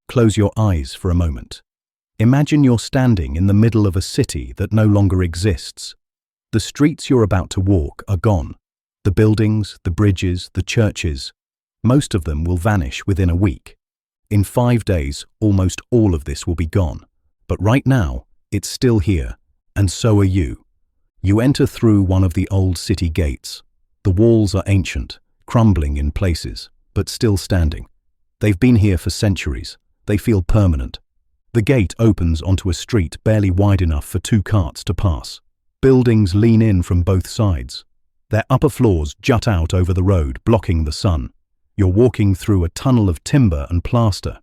Close your eyes for a moment. Imagine you're standing in the middle of a city that no longer exists. The streets you're about to walk are gone. The buildings, the bridges, the churches, most of them will vanish within a week. In 5 days, almost all of this will be gone. But right now, it's still here, and so are you. You enter through one of the old city gates. The walls are ancient, crumbling in places, but still standing. They've been here for centuries. They feel permanent. The gate opens onto a street barely wide enough for 2 carts to pass. Buildings lean in from both sides. Their upper floors jut out over the road, blocking the sun. You're walking through a tunnel of timber and plaster.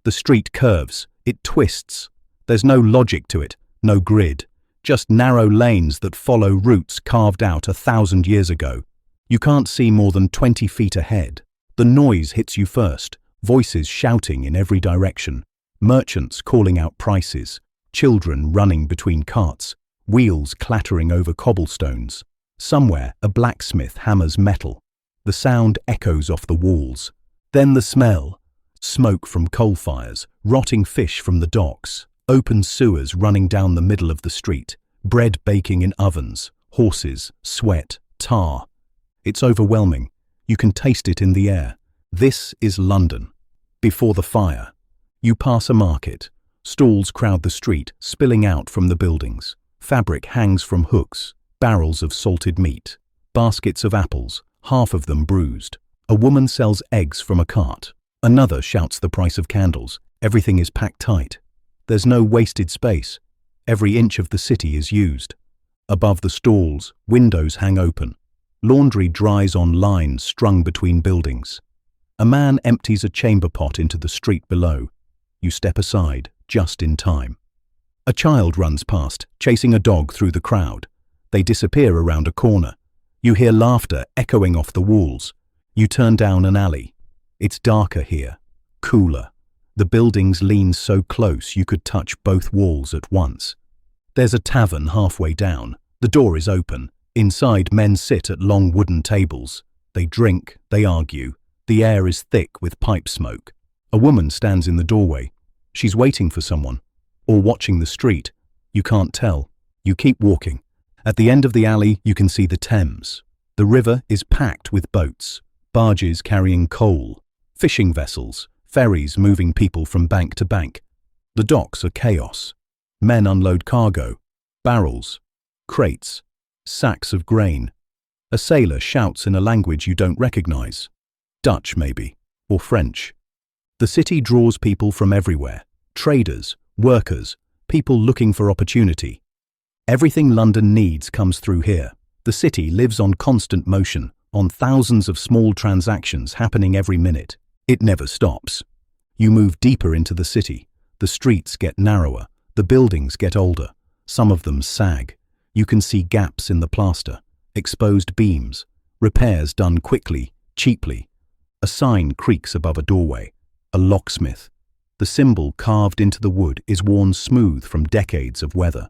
The street curves, it twists. There's no logic to it, no grid, just narrow lanes that follow routes carved out 1,000 years ago. You can't see more than 20 feet ahead. The noise hits you first, voices shouting in every direction, merchants calling out prices, children running between carts, wheels clattering over cobblestones. Somewhere, a blacksmith hammers metal. The sound echoes off the walls. Then the smell. Smoke from coal fires, rotting fish from the docks, open sewers running down the middle of the street, bread baking in ovens, horses, sweat, tar. It's overwhelming. You can taste it in the air. This is London. Before the fire. You pass a market. Stalls crowd the street, spilling out from the buildings. Fabric hangs from hooks, barrels of salted meat, baskets of apples, half of them bruised. A woman sells eggs from a cart. Another shouts the price of candles. Everything is packed tight. There's no wasted space. Every inch of the city is used. Above the stalls, windows hang open. Laundry dries on lines strung between buildings. A man empties a chamber pot into the street below. You step aside, just in time. A child runs past, chasing a dog through the crowd. They disappear around a corner. You hear laughter echoing off the walls. You turn down an alley. It's darker here, cooler. The buildings lean so close you could touch both walls at once. There's a tavern halfway down. The door is open. Inside, men sit at long wooden tables. They drink, they argue. The air is thick with pipe smoke. A woman stands in the doorway. She's waiting for someone, or watching the street. You can't tell. You keep walking. At the end of the alley, you can see the Thames. The river is packed with boats, barges carrying coal, fishing vessels, ferries moving people from bank to bank. The docks are chaos. Men unload cargo, barrels, crates, sacks of grain. A sailor shouts in a language you don't recognize. Dutch, maybe, or French. The city draws people from everywhere. Traders, workers, people looking for opportunity. Everything London needs comes through here. The city lives on constant motion, on thousands of small transactions happening every minute. It never stops. You move deeper into the city. The streets get narrower. The buildings get older. Some of them sag. You can see gaps in the plaster, exposed beams, repairs done quickly, cheaply. A sign creaks above a doorway. A locksmith. The symbol carved into the wood is worn smooth from decades of weather.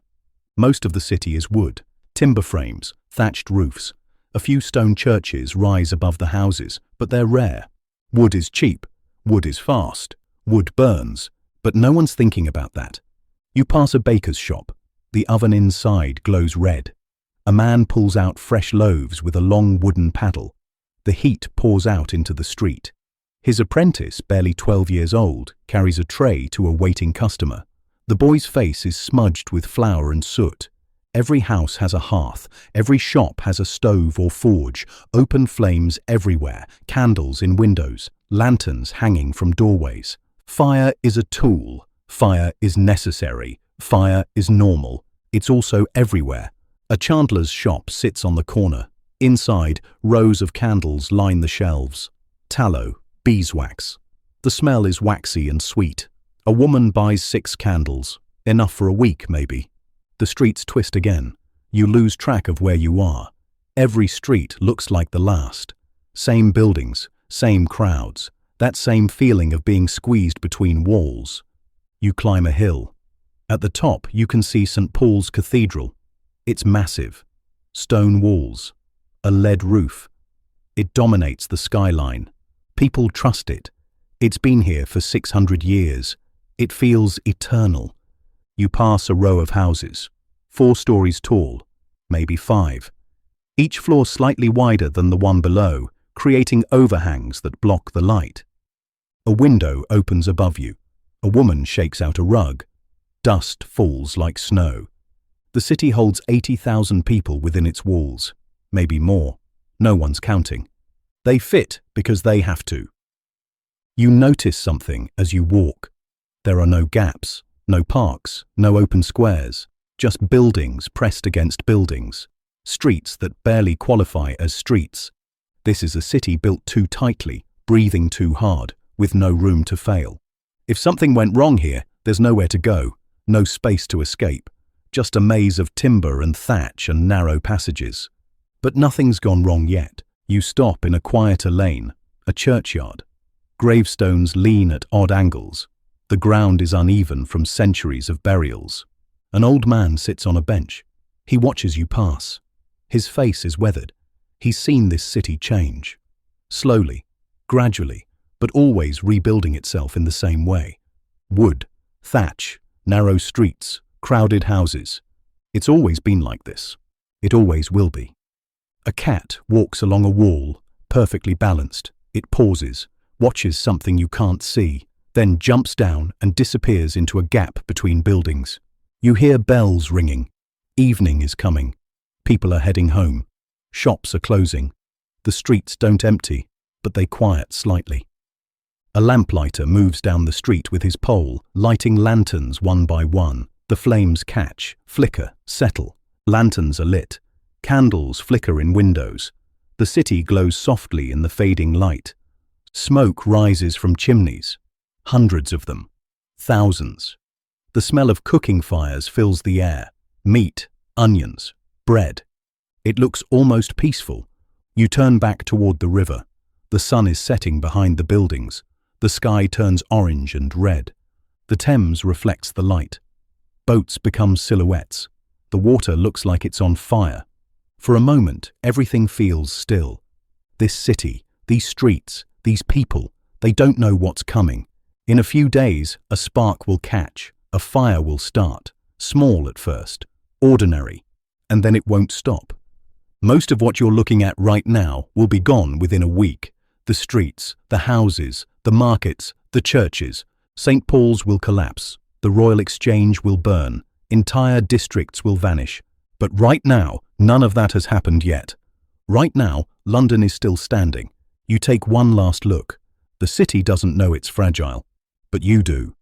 Most of the city is wood, timber frames, thatched roofs. A few stone churches rise above the houses, but they're rare. Wood is cheap. Wood is fast. Wood burns. But no one's thinking about that. You pass a baker's shop. The oven inside glows red. A man pulls out fresh loaves with a long wooden paddle. The heat pours out into the street. His apprentice, barely 12 years old, carries a tray to a waiting customer. The boy's face is smudged with flour and soot. Every house has a hearth. Every shop has a stove or forge. Open flames everywhere. Candles in windows. Lanterns hanging from doorways. Fire is a tool. Fire is necessary. Fire is normal. It's also everywhere. A chandler's shop sits on the corner. Inside, rows of candles line the shelves. Tallow, beeswax. The smell is waxy and sweet. A woman buys 6 candles. Enough for a week, maybe. The streets twist again. You lose track of where you are. Every street looks like the last. Same buildings, same crowds. That same feeling of being squeezed between walls. You climb a hill. At the top, you can see St. Paul's Cathedral. It's massive. Stone walls. A lead roof. It dominates the skyline. People trust it. It's been here for 600 years. It feels eternal. You pass a row of houses, 4 stories tall, maybe 5. Each floor slightly wider than the one below, creating overhangs that block the light. A window opens above you. A woman shakes out a rug. Dust falls like snow. The city holds 80,000 people within its walls, maybe more. No one's counting. They fit because they have to. You notice something as you walk. There are no gaps, no parks, no open squares, just buildings pressed against buildings, streets that barely qualify as streets. This is a city built too tightly, breathing too hard, with no room to fail. If something went wrong here, there's nowhere to go, no space to escape, just a maze of timber and thatch and narrow passages. But nothing's gone wrong yet. You stop in a quieter lane, a churchyard. Gravestones lean at odd angles. The ground is uneven from centuries of burials. An old man sits on a bench. He watches you pass. His face is weathered. He's seen this city change. Slowly, gradually, but always rebuilding itself in the same way. Wood, thatch, narrow streets, crowded houses. It's always been like this. It always will be. A cat walks along a wall, perfectly balanced. It pauses, watches something you can't see, then jumps down and disappears into a gap between buildings. You hear bells ringing. Evening is coming. People are heading home. Shops are closing. The streets don't empty, but they quiet slightly. A lamplighter moves down the street with his pole, lighting lanterns one by one. The flames catch, flicker, settle. Lanterns are lit. Candles flicker in windows. The city glows softly in the fading light. Smoke rises from chimneys. Hundreds of them. Thousands. The smell of cooking fires fills the air. Meat, onions, bread. It looks almost peaceful. You turn back toward the river. The sun is setting behind the buildings. The sky turns orange and red. The Thames reflects the light. Boats become silhouettes. The water looks like it's on fire. For a moment, everything feels still. This city, these streets, these people, they don't know what's coming. In a few days, a spark will catch, a fire will start, small at first, ordinary, and then it won't stop. Most of what you're looking at right now will be gone within a week. The streets, the houses, the markets, the churches. St. Paul's will collapse. The Royal Exchange will burn. Entire districts will vanish. But right now, none of that has happened yet. Right now, London is still standing. You take one last look. The city doesn't know it's fragile, but you do.